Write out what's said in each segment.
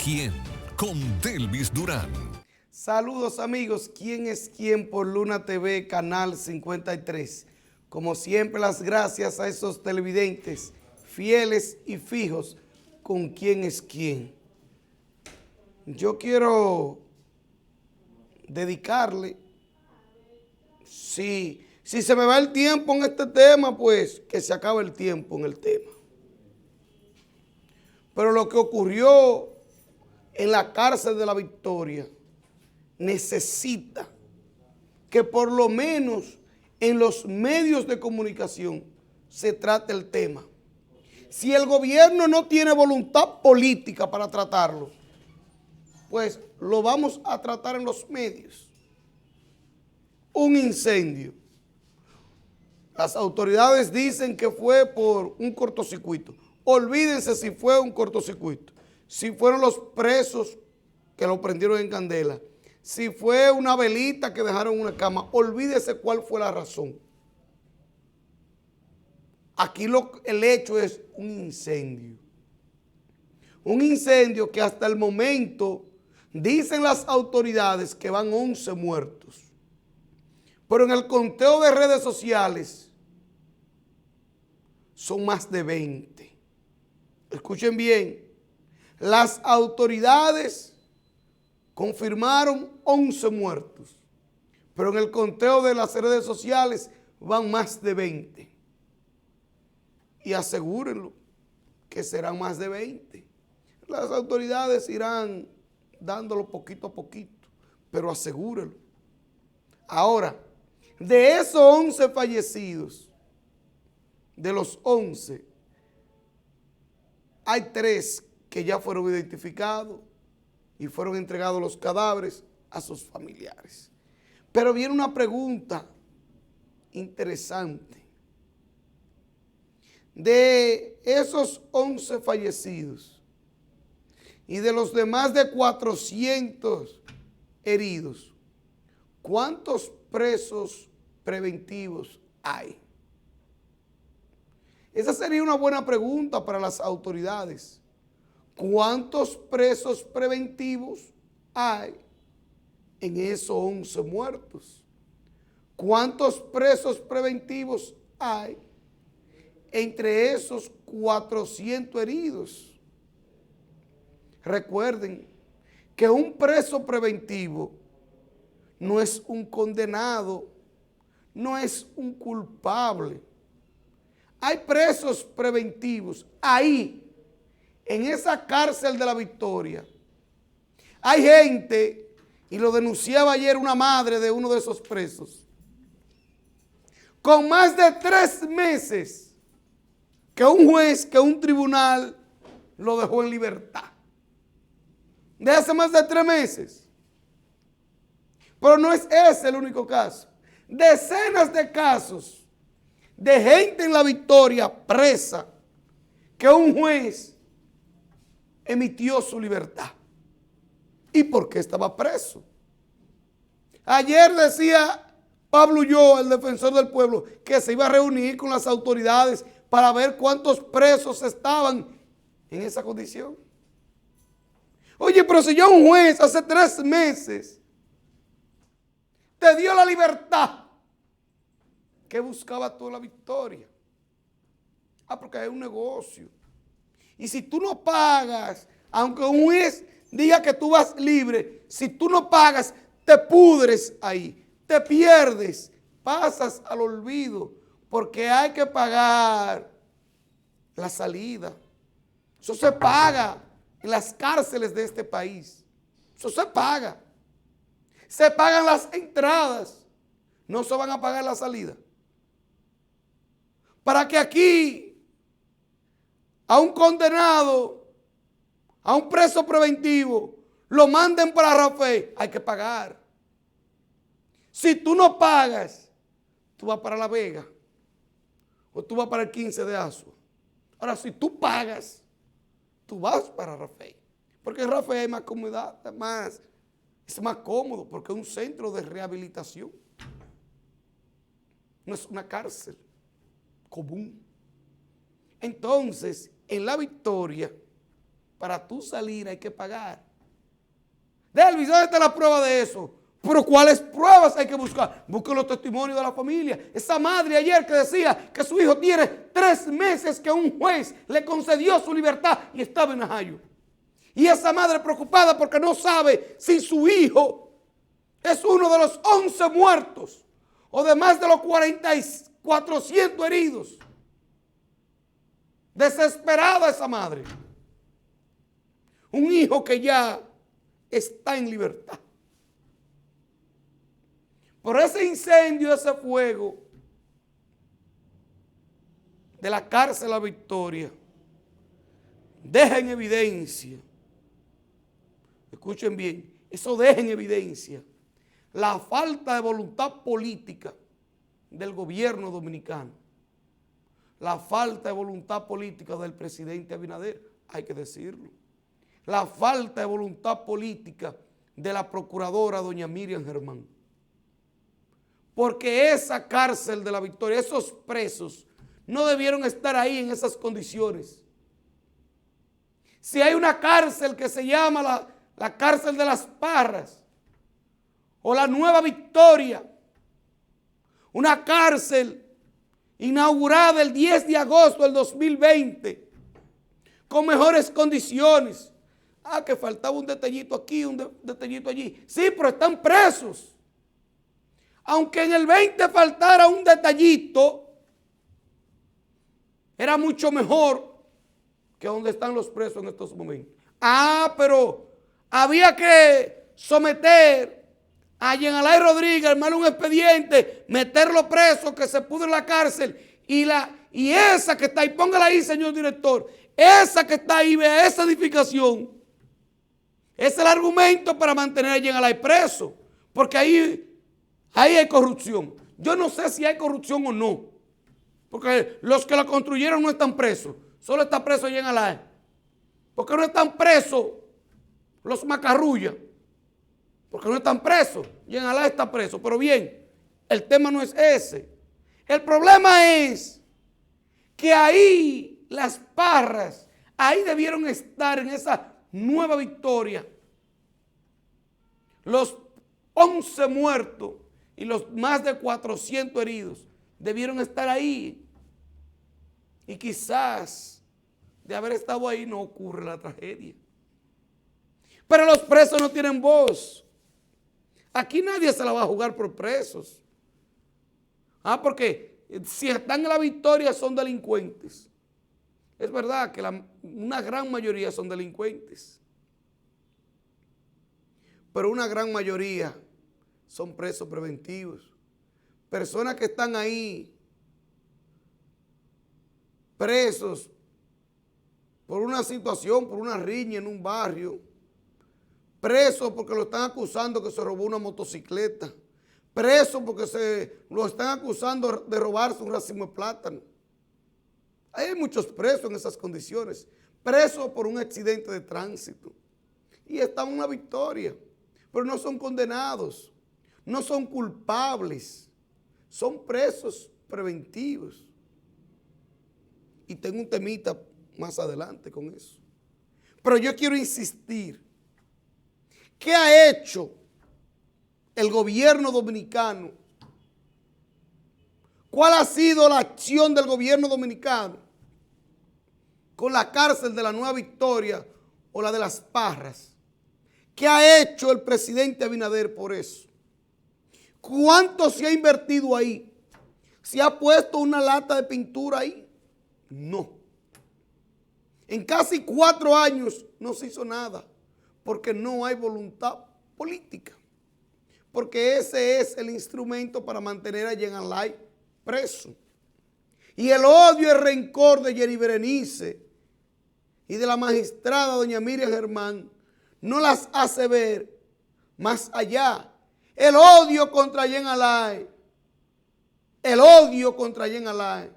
quién? Con Delvis Durán. Saludos amigos, ¿quién es quién? Por Luna TV, Canal 53. Como siempre, las gracias a esos televidentes fieles y fijos con quién es quién. Yo quiero dedicarle, si se me va el tiempo en este tema, pues que se acabe el tiempo en el tema. Pero lo que ocurrió en la cárcel de La Victoria necesita que por lo menos en los medios de comunicación se trate el tema. Si el gobierno no tiene voluntad política para tratarlo, pues lo vamos a tratar en los medios. Un incendio. Las autoridades dicen que fue por un cortocircuito. Olvídense si fue un cortocircuito, si fueron los presos que lo prendieron en candela, si fue una velita que dejaron en una cama, olvídese cuál fue la razón. Aquí el hecho es un incendio. Un incendio que hasta el momento dicen las autoridades que van 11 muertos. Pero en el conteo de redes sociales son más de 20. Escuchen bien, las autoridades confirmaron 11 muertos, pero en el conteo de las redes sociales van más de 20. Y asegúrenlo que serán más de 20. Las autoridades irán dándolo poquito a poquito, pero asegúrenlo. Ahora, de esos 11 fallecidos, de los 11, hay 3 que ya fueron identificados y fueron entregados los cadáveres a sus familiares. Pero viene una pregunta interesante. De esos 11 fallecidos y de los demás de 400 heridos, ¿cuántos presos preventivos hay? Esa sería una buena pregunta para las autoridades. ¿Cuántos presos preventivos hay en esos 11 muertos? ¿Cuántos presos preventivos hay entre esos 400 heridos? Recuerden que un preso preventivo no es un condenado, no es un culpable. Hay presos preventivos ahí, en esa cárcel de La Victoria. Hay gente, y lo denunciaba ayer una madre de uno de esos presos, con más de 3 meses que un juez, que un tribunal lo dejó en libertad. De hace más de 3 meses. Pero no es ese el único caso. Decenas de casos de gente en La Victoria presa que un juez emitió su libertad. ¿Y por qué estaba preso? Ayer decía Pablo Ulloa, el defensor del pueblo, que se iba a reunir con las autoridades para ver cuántos presos estaban en esa condición. Oye, pero si ya un juez hace 3 meses te dio la libertad, ¿qué buscaba tú en La Victoria? Porque es un negocio. Y si tú no pagas, aunque un juez diga que tú vas libre, si tú no pagas, te pudres ahí, te pierdes, pasas al olvido, porque hay que pagar la salida. Eso se paga en las cárceles de este país. Eso se paga. Se pagan las entradas, no se van a pagar la salida. Para que aquí a un condenado, a un preso preventivo, lo manden para Rafael, hay que pagar. Si tú no pagas, tú vas para La Vega o tú vas para el 15 de Asua. Ahora, si tú pagas, tú vas para Rafael, porque en Rafael hay más comodidad, es más cómodo, porque es un centro de rehabilitación. No es una cárcel común. Entonces, en La Victoria para tú salir hay que pagar. Delvis, ¿dónde está la prueba de eso? Pero ¿cuáles pruebas hay que buscar? Busque los testimonios de la familia. Esa madre ayer que decía que su hijo tiene 3 meses que un juez le concedió su libertad y estaba en Najayo. Y esa madre preocupada porque no sabe si su hijo es uno de los 11 muertos o de más de los 400 heridos. Desesperada esa madre. Un hijo que ya está en libertad. Por ese incendio, ese fuego de la cárcel La Victoria, deja en evidencia, escuchen bien, eso deja en evidencia la falta de voluntad política del gobierno dominicano, la falta de voluntad política del presidente Abinader, hay que decirlo, la falta de voluntad política de la procuradora doña Miriam Germán. Porque esa cárcel de La Victoria, esos presos, no debieron estar ahí en esas condiciones. Si hay una cárcel que se llama la cárcel de Las Parras, o la Nueva Victoria, una cárcel inaugurada el 10 de agosto del 2020, con mejores condiciones. Que faltaba un detallito aquí, un detallito allí. Sí, pero están presos. Aunque en el 20 faltara un detallito, era mucho mejor que donde están los presos en estos momentos. Pero había que someter a Jean Alain Rodríguez, armarle un expediente, meterlo preso, que se pudre en la cárcel, y esa que está ahí, póngala ahí, señor director, esa que está ahí, vea esa edificación, es el argumento para mantener a Jean Alain preso, porque ahí hay corrupción. Yo no sé si hay corrupción o no, porque los que la construyeron no están presos, solo está preso Jean Alain. ¿Por qué no están presos los Macarrulla? Porque no están presos. Jean Alain está preso. Pero bien, el tema no es ese. El problema es que ahí Las Parras, ahí debieron estar en esa Nueva Victoria los 11 muertos y los más de 400 heridos. Debieron estar ahí. Y quizás de haber estado ahí no ocurre la tragedia. Pero los presos no tienen voz. Aquí nadie se la va a jugar por presos. Porque si están en La Victoria son delincuentes. Es verdad que una gran mayoría son delincuentes. Pero una gran mayoría son presos preventivos. Personas que están ahí presos por una situación, por una riña en un barrio. Preso porque lo están acusando que se robó una motocicleta. Preso porque lo están acusando de robarse un racimo de plátano. Hay muchos presos en esas condiciones. Presos por un accidente de tránsito. Y están en una victoria. Pero no son condenados. No son culpables. Son presos preventivos. Y tengo un temita más adelante con eso. Pero yo quiero insistir. ¿Qué ha hecho el gobierno dominicano? ¿Cuál ha sido la acción del gobierno dominicano con la cárcel de la Nueva Victoria o la de Las Parras? ¿Qué ha hecho el presidente Abinader por eso? ¿Cuánto se ha invertido ahí? ¿Se ha puesto una lata de pintura ahí? No. En casi 4 años no se hizo nada. Porque no hay voluntad política. Porque ese es el instrumento para mantener a Jean Alain preso. Y el odio y el rencor de Jenny Berenice y de la magistrada doña Miriam Germán no las hace ver más allá. El odio contra Jean Alain, el odio contra Jean Alain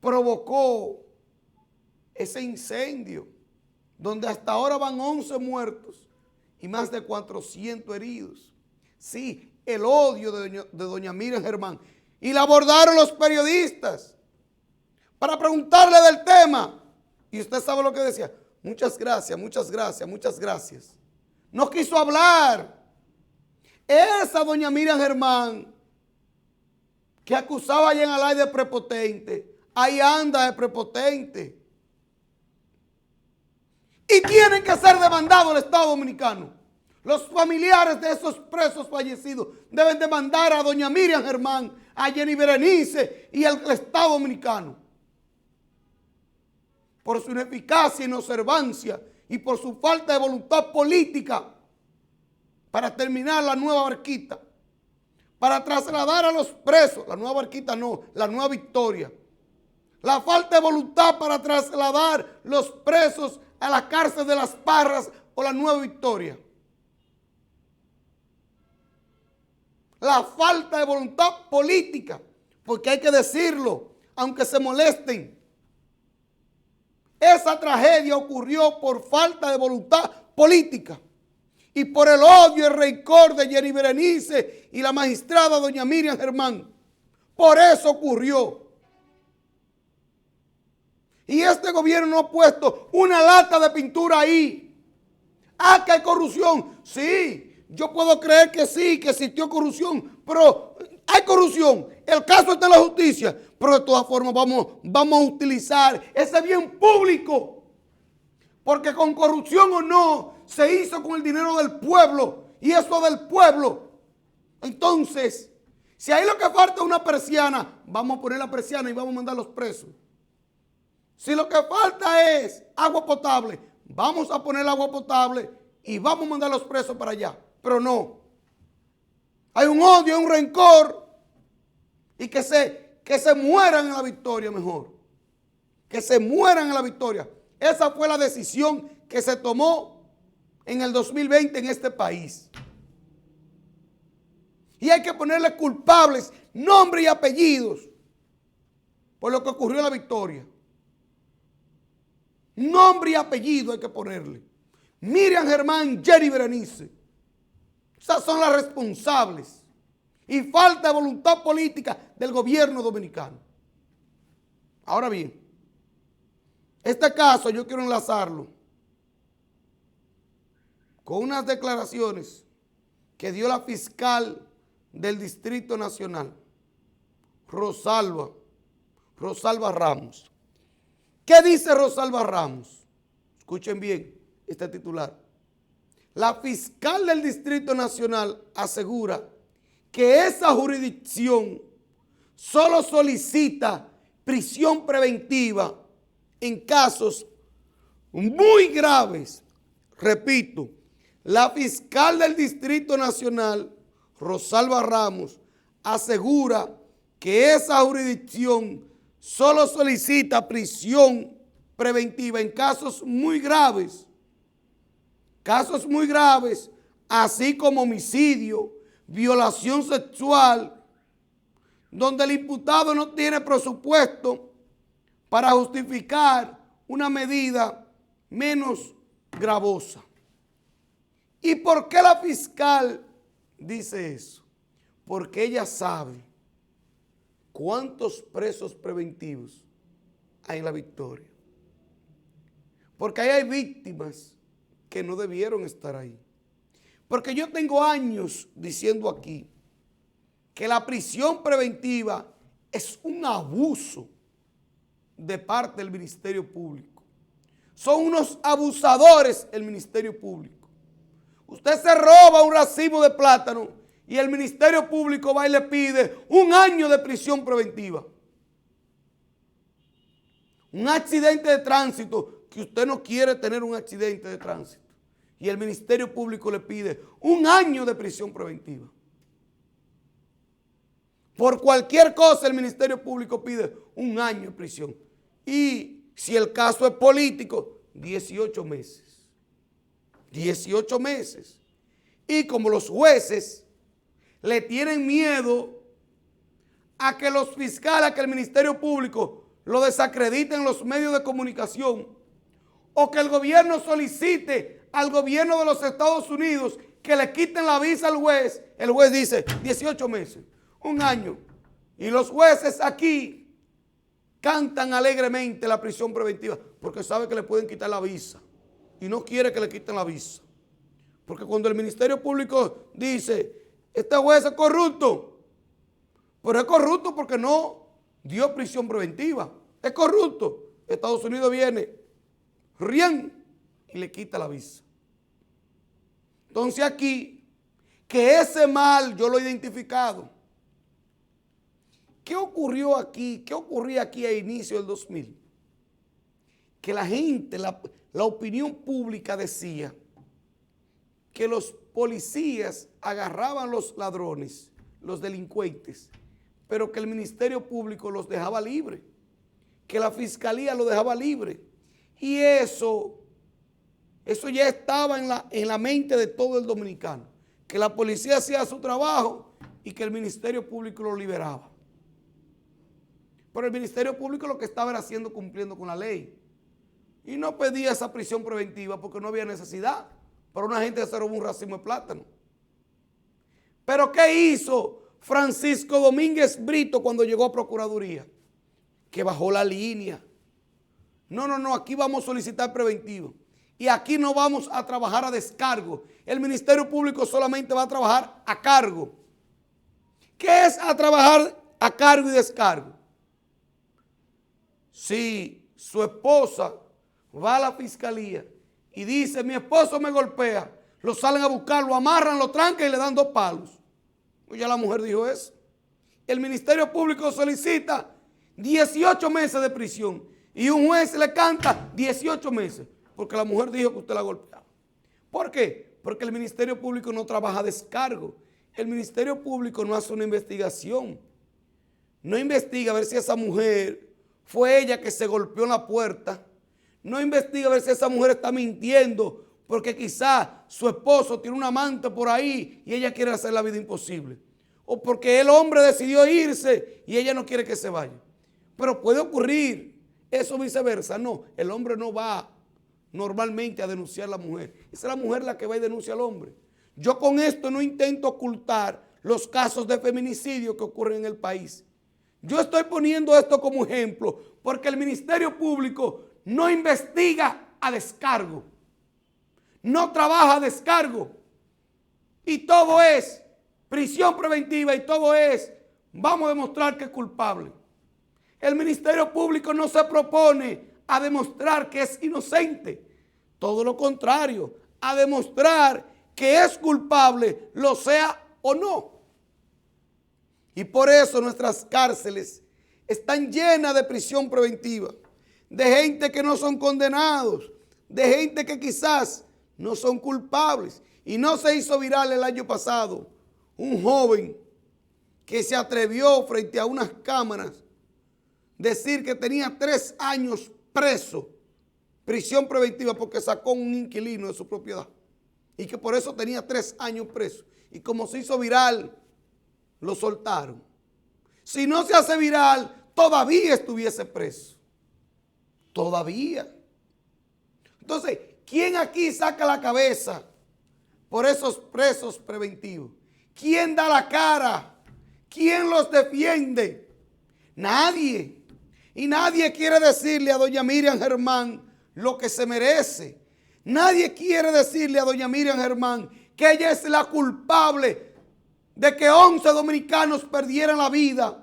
provocó ese incendio donde hasta ahora van 11 muertos y más de 400 heridos. Sí, el odio de doña Miriam Germán. Y la abordaron los periodistas para preguntarle del tema. Y usted sabe lo que decía. Muchas gracias, muchas gracias, muchas gracias. No quiso hablar. Esa doña Miriam Germán, que acusaba a Jean Alain de prepotente, ahí anda de prepotente. Y tienen que ser demandados el Estado Dominicano. Los familiares de esos presos fallecidos deben demandar a doña Miriam Germán, a Jenny Berenice y al Estado Dominicano por su ineficacia, inobservancia y por su falta de voluntad política para terminar la nueva barquita, para trasladar a los presos, la nueva barquita no, la nueva Victoria. La falta de voluntad para trasladar los presos a la cárcel de Las Parras o la nueva Victoria. La falta de voluntad política, porque hay que decirlo, aunque se molesten. Esa tragedia ocurrió por falta de voluntad política y por el odio y el rencor de Jenny Berenice y la magistrada doña Miriam Germán. Por eso ocurrió. Y este gobierno no ha puesto una lata de pintura ahí. Ah, que hay corrupción. Sí. Yo puedo creer que sí, que existió corrupción, pero hay corrupción. El caso está en la justicia, pero de todas formas vamos a utilizar ese bien público. Porque con corrupción o no, se hizo con el dinero del pueblo y eso del pueblo. Entonces, si ahí lo que falta es una persiana, vamos a poner la persiana y vamos a mandar a los presos. Si lo que falta es agua potable, vamos a poner el agua potable y vamos a mandar a los presos para allá. Pero no. Hay un odio, un rencor. Y que se mueran en la Victoria mejor. Que se mueran en la Victoria. Esa fue la decisión que se tomó en el 2020 en este país. Y hay que ponerle culpables, nombres y apellidos por lo que ocurrió en la Victoria. Nombre y apellido hay que ponerle. Miriam Germán, Jenny Berenice. Esas son las responsables. Y falta de voluntad política del gobierno dominicano. Ahora bien, este caso yo quiero enlazarlo con unas declaraciones que dio la fiscal del Distrito Nacional, Rosalba Ramos. ¿Qué dice Rosalba Ramos? Escuchen bien este titular. La fiscal del Distrito Nacional asegura que esa jurisdicción solo solicita prisión preventiva en casos muy graves. Repito, la fiscal del Distrito Nacional, Rosalba Ramos, asegura que esa jurisdicción solo solicita prisión preventiva en casos muy graves. Casos muy graves, así como homicidio, violación sexual, donde el imputado no tiene presupuesto para justificar una medida menos gravosa. ¿Y por qué la fiscal dice eso? Porque ella sabe cuántos presos preventivos hay en la Victoria. Porque ahí hay víctimas que no debieron estar ahí. Porque yo tengo años diciendo aquí que la prisión preventiva es un abuso de parte del Ministerio Público. Son unos abusadores el Ministerio Público. Usted se roba un racimo de plátano y el Ministerio Público va y le pide 1 año de prisión preventiva. Un accidente de tránsito, que usted no quiere tener un accidente de tránsito. Y el Ministerio Público le pide 1 año de prisión preventiva. Por cualquier cosa el Ministerio Público pide 1 año de prisión. Y si el caso es político, 18 meses. 18 meses. Y como los jueces le tienen miedo a que los fiscales, a que el Ministerio Público lo desacrediten en los medios de comunicación, o que el gobierno solicite al gobierno de los Estados Unidos que le quiten la visa al juez, el juez dice 18 meses, 1 año. Y los jueces aquí cantan alegremente la prisión preventiva porque saben que le pueden quitar la visa. y no quiere que le quiten la visa. Porque cuando el Ministerio Público dice, este juez es corrupto, pero es corrupto porque no dio prisión preventiva, es corrupto, Estados Unidos viene, ríen y le quita la visa. Entonces aquí, que ese mal yo lo he identificado. ¿Qué ocurrió aquí? ¿Qué ocurría aquí a inicio del 2000? Que la gente, la opinión pública decía que los policías agarraban los ladrones, los delincuentes, pero que el Ministerio Público los dejaba libre, que la Fiscalía los dejaba libre. Y eso ya estaba en la mente de todo el dominicano, que la policía hacía su trabajo y que el Ministerio Público lo liberaba. Pero el Ministerio Público lo que estaba era haciendo, cumpliendo con la ley. Y no pedía esa prisión preventiva porque no había necesidad. Para una gente se robó un racimo de plátano. Pero ¿qué hizo Francisco Domínguez Brito cuando llegó a Procuraduría? Que bajó la línea. No, aquí vamos a solicitar preventivo. Y aquí no vamos a trabajar a descargo. El Ministerio Público solamente va a trabajar a cargo. ¿Qué es a trabajar a cargo y descargo? Si su esposa va a la fiscalía y dice, mi esposo me golpea, lo salen a buscar, lo amarran, lo trancan y le dan 2 palos. Pues ya la mujer dijo eso. El Ministerio Público solicita 18 meses de prisión y un juez le canta 18 meses porque la mujer dijo que usted la golpeaba. ¿Por qué? Porque el Ministerio Público no trabaja a descargo. El Ministerio Público no hace una investigación. No investiga a ver si esa mujer fue ella que se golpeó en la puerta. No investiga a ver si esa mujer está mintiendo porque quizá su esposo tiene un amante por ahí y ella quiere hacer la vida imposible. O porque el hombre decidió irse y ella no quiere que se vaya. Pero puede ocurrir eso viceversa. No, el hombre no va normalmente a denunciar a la mujer. Esa es la mujer la que va y denuncia al hombre. Yo con esto no intento ocultar los casos de feminicidio que ocurren en el país. Yo estoy poniendo esto como ejemplo porque el Ministerio Público no investiga a descargo, no trabaja a descargo y todo es prisión preventiva y todo es vamos a demostrar que es culpable. El Ministerio Público no se propone a demostrar que es inocente, todo lo contrario, a demostrar que es culpable, lo sea o no. Y por eso nuestras cárceles están llenas de prisión preventiva, de gente que no son condenados, de gente que quizás no son culpables. Y no se hizo viral el año pasado un joven que se atrevió frente a unas cámaras decir que tenía 3 años preso, prisión preventiva, porque sacó un inquilino de su propiedad y que por eso tenía 3 años preso. Y como se hizo viral, lo soltaron. Si no se hace viral, todavía estuviese preso. Todavía. Entonces, ¿quién aquí saca la cabeza por esos presos preventivos? ¿Quién da la cara? ¿Quién los defiende? Nadie. Y nadie quiere decirle a doña Miriam Germán lo que se merece. Nadie quiere decirle a doña Miriam Germán que ella es la culpable de que 11 dominicanos perdieran la vida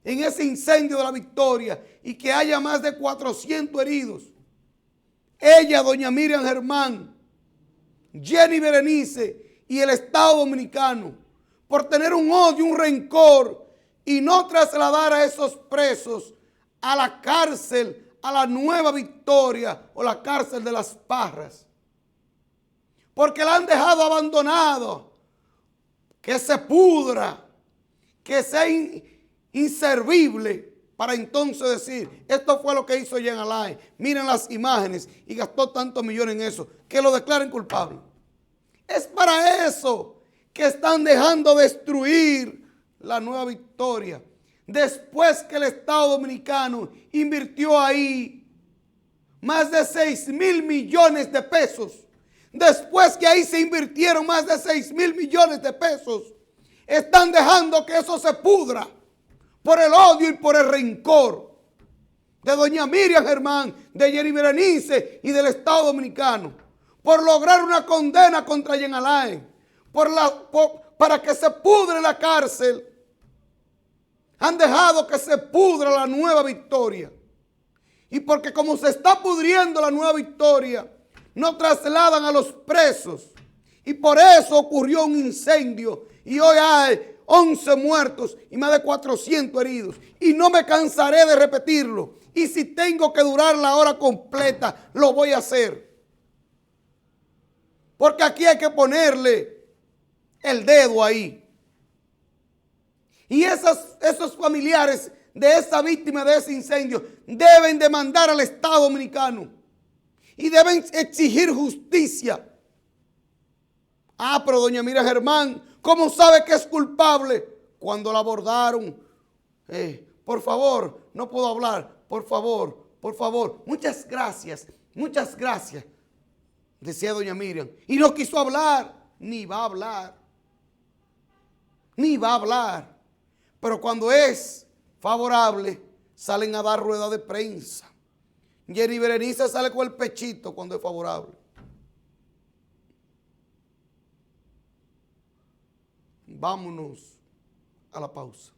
en ese incendio de la Victoria y que haya más de 400 heridos. Ella, doña Miriam Germán, Jenny Berenice y el Estado Dominicano, por tener un odio, un rencor y no trasladar a esos presos a la cárcel, a la Nueva Victoria o la cárcel de Las Parras. Porque la han dejado abandonado, que se pudra, que sea inservible, para entonces decir, esto fue lo que hizo Jean Alain, miren las imágenes y gastó tantos millones en eso, que lo declaren culpable. Es para eso que están dejando destruir la Nueva Victoria. Después que el Estado Dominicano invirtió ahí más de 6,000 millones de pesos, después que ahí se invirtieron más de 6,000 millones de pesos, están dejando que eso se pudra por el odio y por el rencor de doña Miriam Germán, de Jenny Berenice y del Estado Dominicano. por lograr una condena contra Jean Alain, para que se pudre la cárcel, han dejado que se pudra la Nueva Victoria. Y porque como se está pudriendo la Nueva Victoria, no trasladan a los presos. Y por eso ocurrió un incendio. Y hoy hay 11 muertos y más de 400 heridos. Y no me cansaré de repetirlo. Y si tengo que durar la hora completa, lo voy a hacer. Porque aquí hay que ponerle el dedo ahí. Y esos familiares de esa víctima de ese incendio deben demandar al Estado Dominicano. Y deben exigir justicia. Ah, pero doña Miriam Germán, ¿cómo sabe que es culpable? Cuando la abordaron. Por favor, no puedo hablar. Por favor, por favor. Muchas gracias, decía doña Miriam. Y no quiso hablar, ni va a hablar. Ni va a hablar. Pero cuando es favorable, salen a dar rueda de prensa. Jenny Berenice sale con el pechito cuando es favorable. Vámonos a la pausa.